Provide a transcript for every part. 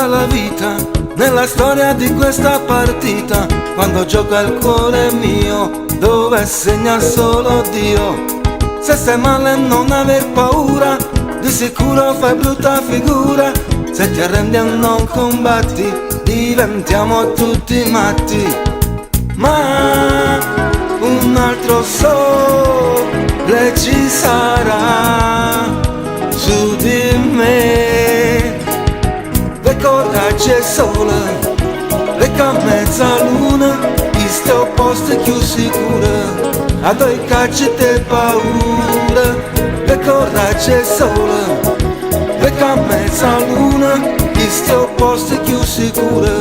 tutta la vita nella storia di questa partita, quando gioca il cuore mio, dove segna solo Dio. Se stai male non aver paura, di sicuro fai brutta figura. Se ti arrendi e non combatti, diventiamo tutti matti. Ma un altro sole ci sarà su di me. Ve coraggio e sole, ve ca mezzaluna, questi opposti più sicura, a doi cacci te paura. Ve coraggio e sole, ve ca mezzaluna, questi opposti più sicura,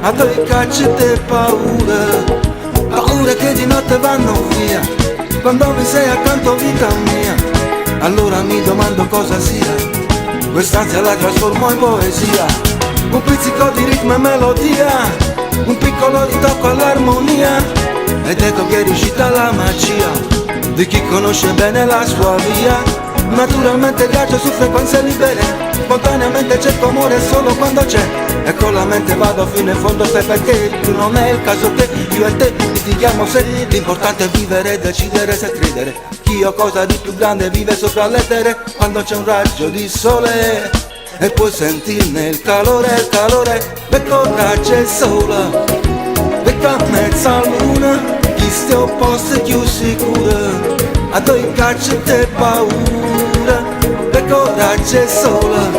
a doi cacci te paura. Paure che di notte vanno via, quando mi sei accanto vita mia. Allora mi domando cosa sia, quest'ansia la trasformo in poesia. Un pizzico di ritmo e melodia, un piccolo ritocco all'armonia, ed ecco che è riuscita la magia di chi conosce bene la sua via. Naturalmente viaggio su frequenze libere, spontaneamente cerco amore solo quando c'è, e con la mente vado fino in fondo, sai perché più non è il caso che io e te litighiamo se l'importante è vivere e decidere se credere. Chi o cosa di più grande vive sopra l'etere, quando c'è un raggio di sole e puoi sentirne il calore, e coraggio e sole, becca mezzaluna, chi sti opposti più sicura, a doi cacci te paura. E coraggio e sole,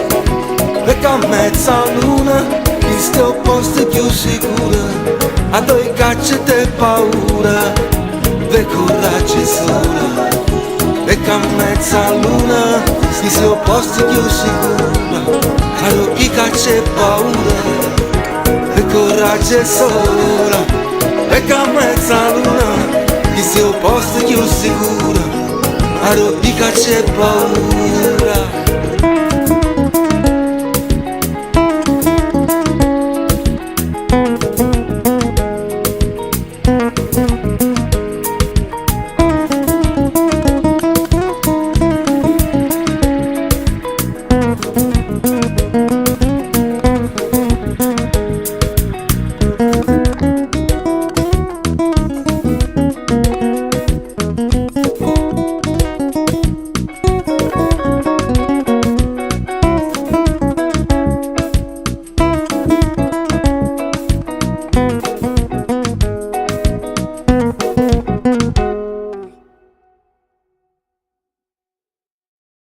becca mezzaluna, chi sti opposti più sicura, a doi cacci te paura. E coraggio e sole, becca mezzaluna, chi sti opposti più sicura, a doi cacci te paura. E coraggio e sole, becca mezzaluna, chi sti opposti più sicura, a doi cacci te paura.